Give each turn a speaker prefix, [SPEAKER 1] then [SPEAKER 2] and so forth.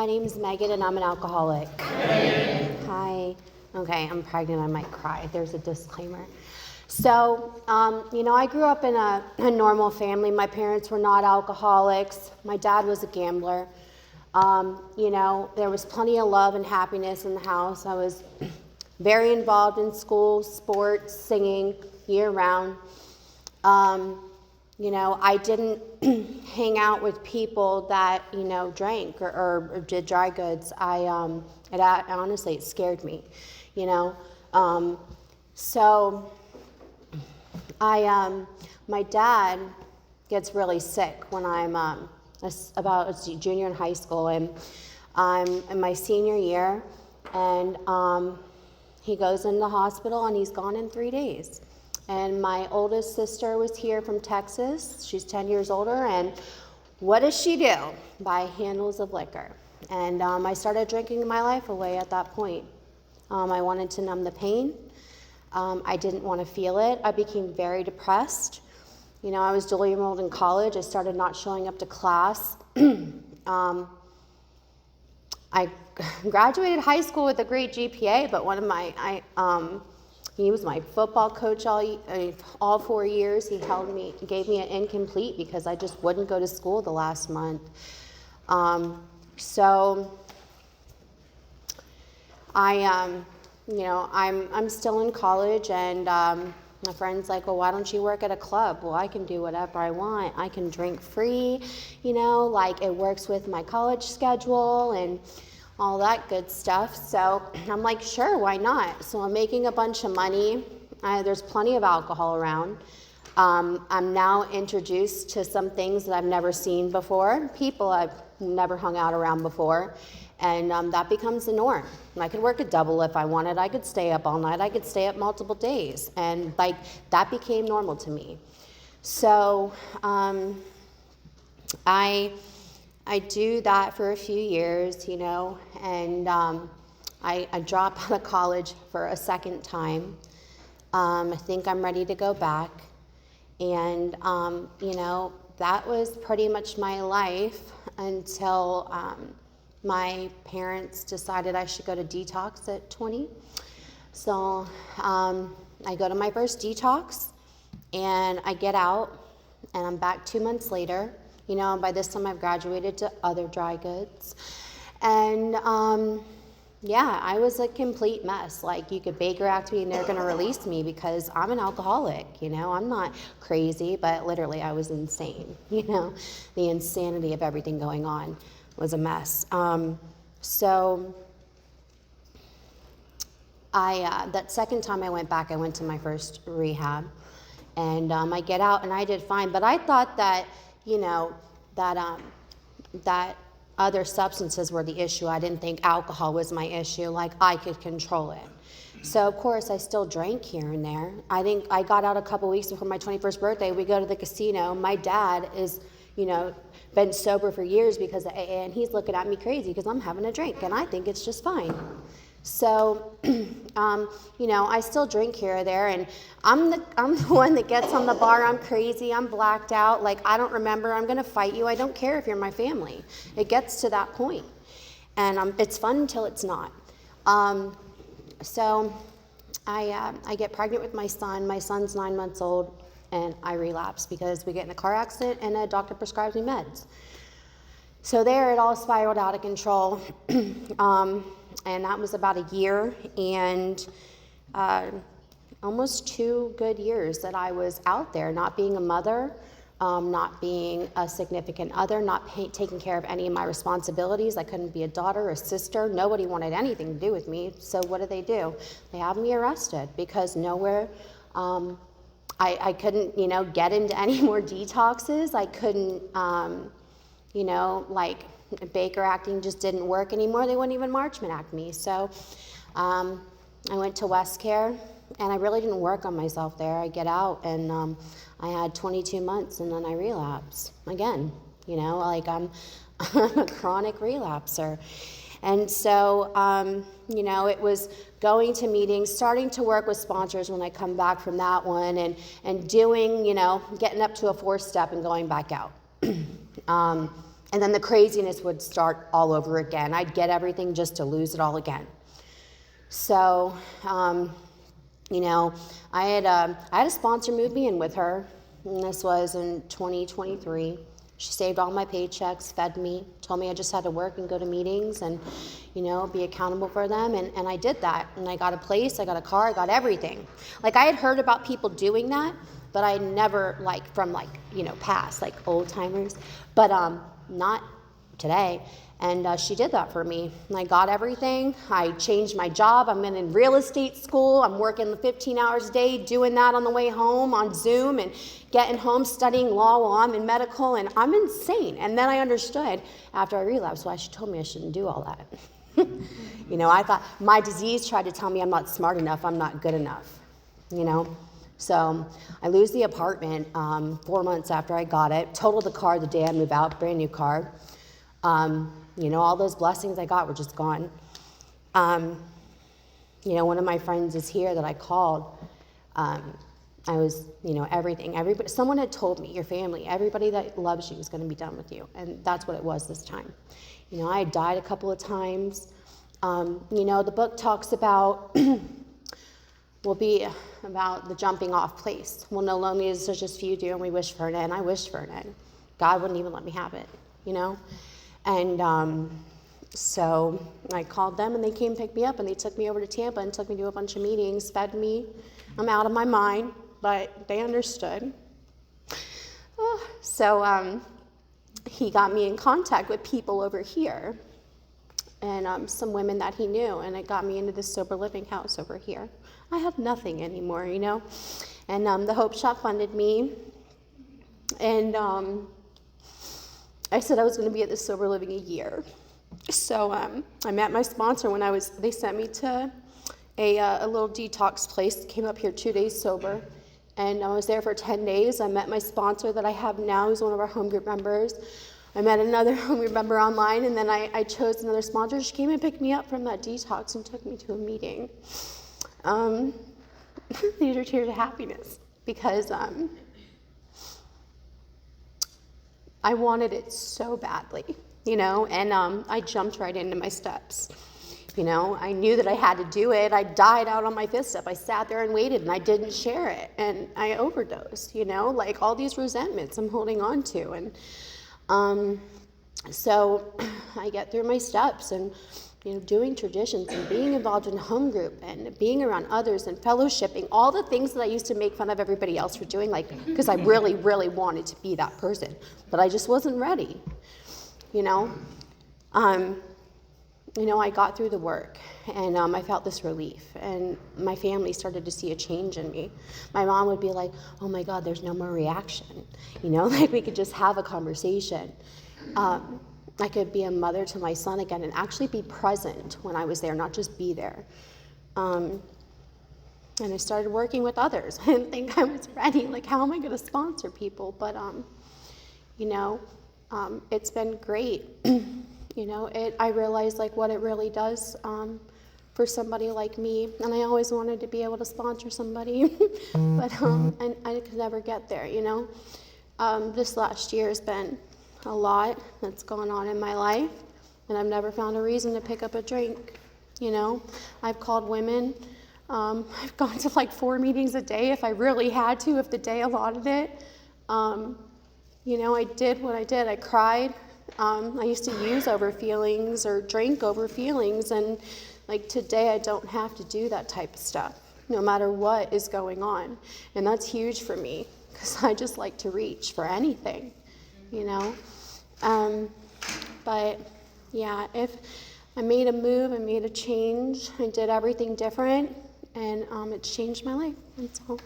[SPEAKER 1] My name is Megan, and I'm an alcoholic. Hi. Okay, I'm pregnant. I might cry. There's a disclaimer. So, I grew up in a normal family. My parents were not alcoholics. My dad was a gambler. There was plenty of love and happiness in the house. I was very involved in school, sports, singing, year-round. I didn't hang out with people that, drank or did dry goods. Honestly, it scared me, my dad gets really sick when I'm about a junior in high school, and I'm in my senior year, and he goes in the hospital, and he's gone in 3 days. And my oldest sister was here from Texas. She's 10 years older, and what does she do? Buy handles of liquor. And I started drinking my life away at that point. I wanted to numb the pain. I didn't want to feel it. I became very depressed. I was dually enrolled in college. I started not showing up to class. I graduated high school with a great GPA, but he was my football coach all 4 years. He gave me an incomplete because I just wouldn't go to school the last month. I'm still in college, and my friend's like, well, why don't you work at a club? Well, I can do whatever I want. I can drink free, it works with my college schedule and all that good stuff. So I'm like, sure, why not? So I'm making a bunch of money. There's plenty of alcohol around. I'm now introduced to some things that I've never seen before, people I've never hung out around before, and that becomes the norm. I could work a double if I wanted. I could stay up all night. I could stay up multiple days, and that became normal to me. So I do that for a few years, and I drop out of college for a second time. I think I'm ready to go back, and that was pretty much my life until my parents decided I should go to detox at 20. So I go to my first detox, and I get out, and I'm back 2 months later. By this time I've graduated to other dry goods. And I was a complete mess. You could Baker Act me and they're gonna release me because I'm an alcoholic, I'm not crazy, but literally I was insane, The insanity of everything going on was a mess. That second time I went back, I went to my first rehab, and I get out and I did fine, but I thought that that other substances were the issue. I didn't think alcohol was my issue, I could control it. So of course I still drank here and there. I think I got out a couple weeks before my 21st birthday. We go to the casino. My dad is, been sober for years because of AA, and he's looking at me crazy because I'm having a drink, and I think it's just fine. So, I still drink here or there, and I'm the one that gets on the bar. I'm crazy. I'm blacked out. I don't remember. I'm going to fight you. I don't care if you're my family. It gets to that point, and it's fun until it's not. So I get pregnant with my son. My son's 9 months old, and I relapse because we get in a car accident, and a doctor prescribes me meds. So there, it all spiraled out of control. And that was about a year, and almost 2 good years that I was out there, not being a mother, not being a significant other, not taking care of any of my responsibilities. I couldn't be a daughter, a sister. Nobody wanted anything to do with me. So what do? They have me arrested because nowhere, I couldn't, get into any more detoxes. I couldn't, Baker acting just didn't work anymore. They wouldn't even Marchman act me. So I went to West Care, and I really didn't work on myself there. I get out, and I had 22 months, and then I relapsed again. I'm a chronic relapser. And so, it was going to meetings, starting to work with sponsors when I come back from that one, and doing, getting up to a 4-step and going back out. And then the craziness would start all over again. I'd get everything just to lose it all again. So, you know, I had a sponsor move me in with her, and this was in 2023. She saved all my paychecks, fed me, told me I just had to work and go to meetings and, you know, be accountable for them. And I did that. And I got a place, I got a car, I got everything. Like, I had heard about people doing that, but I never, like, from, like, you know, past, like, old timers. But not today. And she did that for me. And I got everything. I changed my job. I'm in real estate school. I'm working 15 hours a day, doing that on the way home on Zoom and getting home studying law while I'm in medical. And I'm insane. And then I understood after I relapsed why she told me I shouldn't do all that. You know, I thought my disease tried to tell me I'm not smart enough, I'm not good enough, you know. So I lose the apartment 4 months after I got it, totaled the car the day I moved out, brand new car. You know, all those blessings I got were just gone. You know, one of my friends is here that I called. I was, you know, everything. Everybody, someone had told me, your family, everybody that loves you is going to be done with you. And that's what it was this time. You know, I had died a couple of times. You know, the book talks about, will be about the jumping off place. We'll know loneliness is just few do, and we wish for an end. I wished for an end. God wouldn't even let me have it, you know? And so I called them, and they came pick me up, and they took me over to Tampa and took me to a bunch of meetings, fed me. I'm out of my mind, but they understood. So he got me in contact with people over here and some women that he knew, and it got me into this sober living house over here. I had nothing anymore, you know, and the Hope Shop funded me, and I said I was going to be at this sober living a year. So I met my sponsor when they sent me to a little detox place, came up here 2 days sober, and I was there for 10 days. I met my sponsor that I have now, who's one of our home group members. I met another home group member online, and then I chose another sponsor. She came and picked me up from that detox and took me to a meeting. These are tears of happiness because I wanted it so badly, you know, and I jumped right into my steps. You know, I knew that I had to do it. I died out on my fifth step. I sat there and waited, and I didn't share it, and I overdosed, you know, like all these resentments I'm holding on to. And so I get through my steps and, you know, doing traditions and being involved in home group and being around others and fellowshipping, all the things that I used to make fun of everybody else for doing, like, because I really, really wanted to be that person, but I just wasn't ready, you know. You know, I got through the work, and I felt this relief, and my family started to see a change in me. My mom would be like, oh my God, there's no more reaction, you know, like we could just have a conversation. I could be a mother to my son again and actually be present when I was there, not just be there. And I started working with others. I didn't think I was ready, like how am I going to sponsor people? But, you know, it's been great. You know, I realized like what it really does for somebody like me, and I always wanted to be able to sponsor somebody, but and I could never get there. You know, this last year has been a lot that's gone on in my life, and I've never found a reason to pick up a drink. You know, I've called women. I've gone to like 4 meetings a day if I really had to, if the day allotted it. You know, I did what I did. I cried. I used to use over feelings or drink over feelings, and like today I don't have to do that type of stuff, no matter what is going on. And that's huge for me, because I just like to reach for anything, you know. But yeah, if I made a move, I made a change, I did everything different, and it's changed my life. That's all.